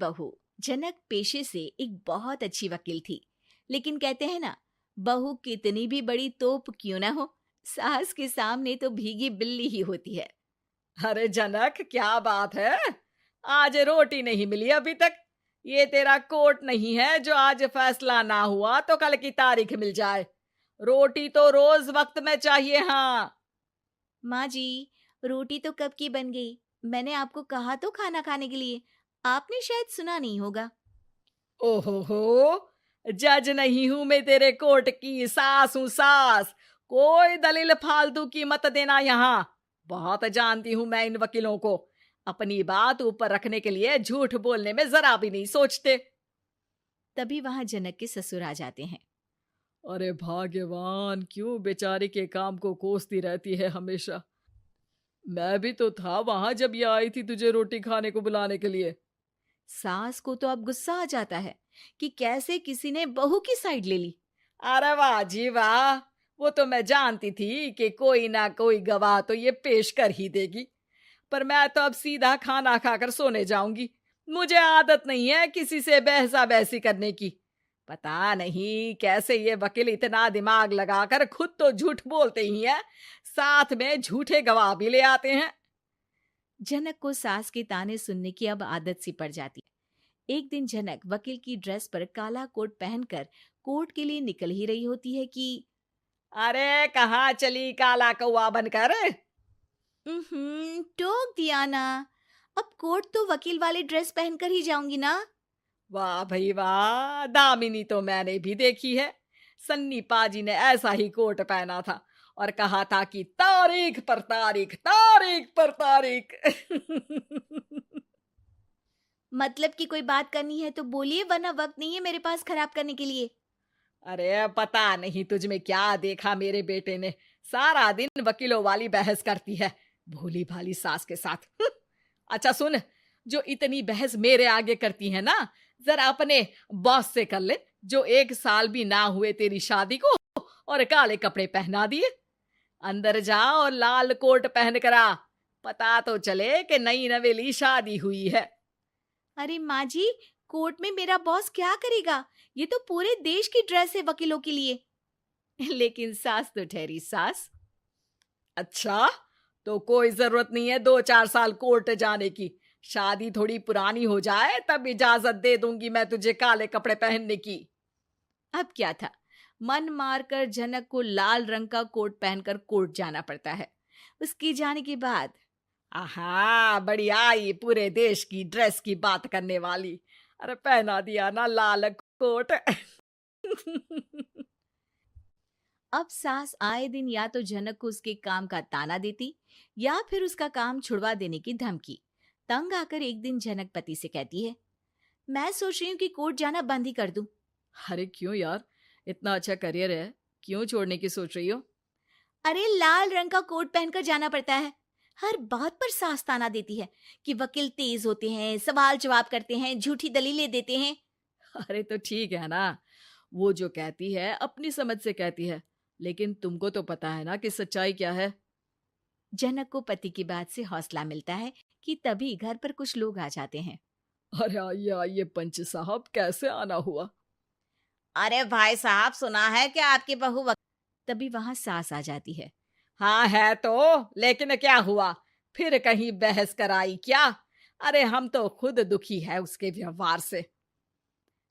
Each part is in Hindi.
बहू। जनक पेशे से एक बहुत अच्छी वकील थी, लेकिन कहते हैं ना, बहू कितनी भी बड़ी तोप क्यों ना हो, सास के सामने तो भीगी बिल्ली ही होती है। अरे जनक, क्या बात है? आज रोटी नहीं मिली अभी तक। ये तेरा कोर्ट नहीं है जो आज फैसला ना हुआ तो कल की तारीख मिल जाए। रोटी तो रोज वक्त में चाहिए। हाँ। माँ जी, रोटी तो कब की बन गई। मैंने आपको कहा तो खाना खाने के लिए, आपने शायद सुना नहीं होगा। ओहो हो, जज नहीं हूं मैं तेरे कोर्ट की, सास हूं सास। कोई दलील फालतू की मत देना यहाँ। बहुत जानती हूं मैं इन वकीलों को। अपनी बात ऊपर रखने के लिए झूठ बोलने में जरा भी नहीं सोचते। तभी वहां जनक के ससुर आ जाते हैं। अरे भाग्यवान, क्यों बेचारे के काम को कोसती रहती है हमेशा। मैं भी तो था वहां जब ये आई थी तुझे रोटी खाने को बुलाने के लिए। सास को तो अब गुस्सा आ जाता है कि कैसे किसी ने बहू की साइड ले ली। अरे वाह जी वाह, वो तो मैं जानती थी कि कोई ना कोई गवाह तो ये पेश कर ही देगी। पर मैं तो अब सीधा खाना खाकर सोने जाऊंगी। मुझे आदत नहीं है किसी से बहसा बहसी करने की। पता नहीं कैसे ये वकील इतना दिमाग लगाकर खुद तो झूठ बोलते ही हैं, साथ में झूठे गवाह भी ले आते हैं। जनक को सास के ताने सुनने की अब आदत सी पड़ जाती है। एक दिन जनक वकील की ड्रेस पर काला कोट पहनकर कोर्ट के लिए निकल ही रही होती है कि अरे कहाँ चली काला कौवा बनकर? टोक दिया ना। अब कोर्ट तो वकील वाले ड्रेस पहनकर ही जाऊंगी ना। वाह भाई वाह, दामिनी तो मैंने भी देखी है। सन्नी पाजी ने ऐसा ही कोट पहना था और कहा था कि तारीख पर तारीख, तारीख पर तारीख। मतलब कि कोई बात करनी है तो बोलिए, वरना वक्त नहीं है मेरे पास खराब करने के लिए। अरे पता नहीं तुझ में क्या देखा मेरे बेटे ने, सारा दिन वकीलों वाली बहस करती है, भोली भाली सास के साथ। अच्छा सुन, जो इतनी बहस मेरे आगे करती है ना, जरा अपने बॉस से कर ले, जो 1 साल भी ना हुए तेरी शादी को और काले कपड़े पहना दिए। अंदर जा और लाल कोट पहन कर आ, पता तो चले कि नई नवेली शादी हुई है। अरे माँ जी, कोर्ट में मेरा बॉस क्या करेगा? ये तो पूरे देश की ड्रेस है वकीलों के लिए। लेकिन सास तो ठहरी सास। अच्छा, तो कोई जरूरत नहीं है 2-4 साल कोर्ट जाने की। शादी थोड़ी पुरानी हो जाए तब इजाजत दे दूंगी मैं तुझे काले कपड़े पहनने की। अब क्या था, मन मारकर जनक को लाल रंग का कोट पहनकर कोर्ट जाना पड़ता है। उसके जाने के बाद आहा, बड़ी आई पूरे देश की ड्रेस की बात करने वाली। अरे पहना दिया ना लाल कोट। अब सास आए दिन या तो जनक को उसके काम का ताना देती या फिर उसका काम छुड़वा देने की धमकी। तंग आकर एक दिन जनक पति से कहती है, मैं सोच रही हूँ कि कोर्ट जाना बंद ही कर दूं। अरे क्यों यार, इतना अच्छा करियर है, क्यों छोड़ने की सोच रही हो? अरे लाल रंग का कोट पहनकर जाना पड़ता है। हर बात पर सास ताना देती है कि वकील तेज होते हैं, सवाल जवाब करते हैं, झूठी दलीलें देते हैं। अरे तो ठीक है ना, वो जो कहती है अपनी समझ से कहती है, लेकिन तुमको तो पता है ना कि सच्चाई क्या है। जनक को पति की बात से हौसला मिलता है कि तभी घर पर कुछ लोग आ जाते हैं। अरे आइए आइए पंच साहब, कैसे आना हुआ? अरे भाई साहब, सुना है कि आपकी बहू तभी वहां सास आ जाती है। हाँ है तो, लेकिन क्या हुआ? फिर कहीं बहस कराई क्या? अरे हम तो खुद दुखी है उसके व्यवहार से।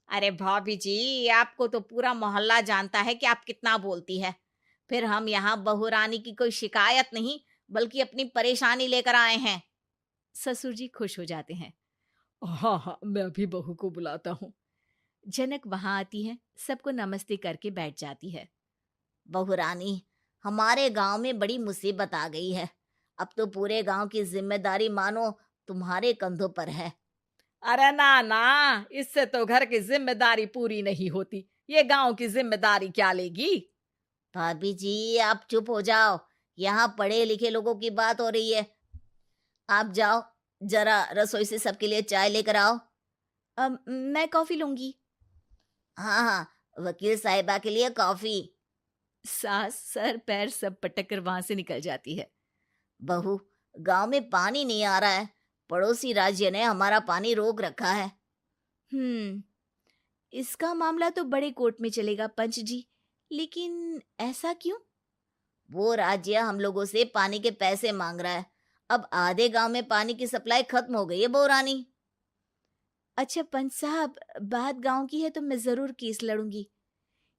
अरे भाभी जी, आपको तो पूरा मोहल्ला जानता है कि आप कितना बोलती है। फिर हम यहाँ बहू रानी की कोई शिकायत नहीं, बल्कि अपनी परेशानी लेकर आए हैं। ससुर जी खुश हो जाते हैं। हाँ हाँ, मैं भी बहू को बुलाता हूँ। जनक वहां आती है, सबको नमस्ते करके बैठ जाती है। बहू रानी, हमारे गांव में बड़ी मुसीबत आ गई है। अब तो पूरे गांव की जिम्मेदारी मानो तुम्हारे कंधों पर है। अरे ना ना, इससे तो घर की जिम्मेदारी पूरी नहीं होती, ये गांव की जिम्मेदारी क्या लेगी? भाभी जी, आप चुप हो जाओ। यहाँ पढ़े लिखे लोगों की बात हो रही है। आप जाओ, जरा रसोई से सबके लिए चाय लेकर आओ। मैं कॉफी लूंगी। हाँ हाँ, वकील साहिबा के लिए कॉफी। सास सर पैर सब पटक कर वहां से निकल जाती है। बहू, गांव में पानी नहीं आ रहा है। पड़ोसी राज्य ने हमारा पानी रोक रखा है। हम्म, इसका मामला तो बड़े कोर्ट में चलेगा पंच जी, लेकिन ऐसा क्यों? वो राज्य हम लोगों से पानी के पैसे मांग रहा है। अब आधे गांव में पानी की सप्लाई खत्म हो गई है बहुरानी। अच्छा पंच साहब, बात गांव की है तो मैं जरूर केस लड़ूंगी।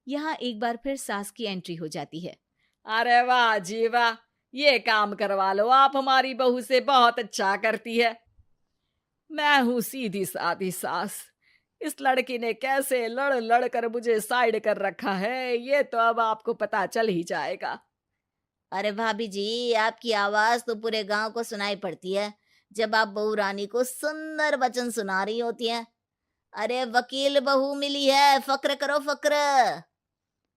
यहाँ एक बार फिर सास की एंट्री हो जाती है। अरे वाह जी वाह, ये काम करवा लो, आप हमारी बहू से बहुत अच्छा करती है। मैं हूं सीधी सादी सास। इस लड़की ने कैसे लड़ लड़ कर मुझे साइड कर रखा है, ये तो अब आपको पता चल ही जाएगा। अरे भाभी जी, आपकी आवाज तो पूरे गांव को सुनाई पड़ती है जब आप बहू रानी को सुंदर वचन सुना रही होती हैं। अरे वकील बहू मिली है, फक्र करो फक्र।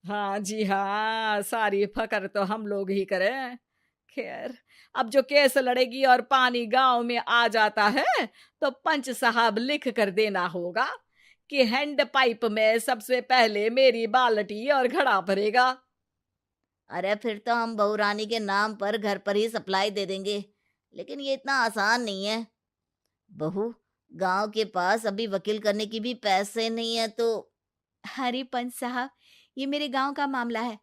हाँ जी हाँ, सारी फकर तो हम लोग ही करें। खैर, अब जो केस लड़ेगी और पानी गांव में आ जाता है, तो पंच साहब लिख कर देना होगा कि हैंड पाइप में सबसे पहले मेरी बाल्टी और घड़ा भरेगा। अरे फिर तो हम बहू रानी के नाम पर घर पर ही सप्लाई दे देंगे, लेकिन ये इतना आसान नहीं है। बहू, गांव के पास अभी वकील करने की भी पैसे नहीं है तो। अरे पंच साहब, ये मेरे गांव का मामला है,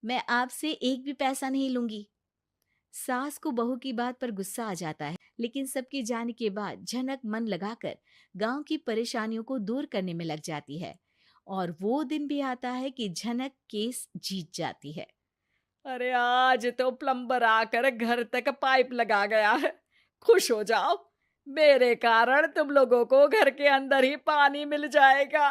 मैं आपसे एक भी पैसा नहीं लूंगी। सास को बहू की बात पर गुस्सा आ जाता है, लेकिन सबके जाने के बाद झनक मन लगाकर गांव की परेशानियों को दूर करने में लग जाती है। और वो दिन भी आता है कि झनक केस जीत जाती है। अरे आज तो प्लम्बर आकर घर तक पाइप लगा गया है। खुश हो जाओ, मेरे कारण तुम लोगों को घर के अंदर ही पानी मिल जाएगा।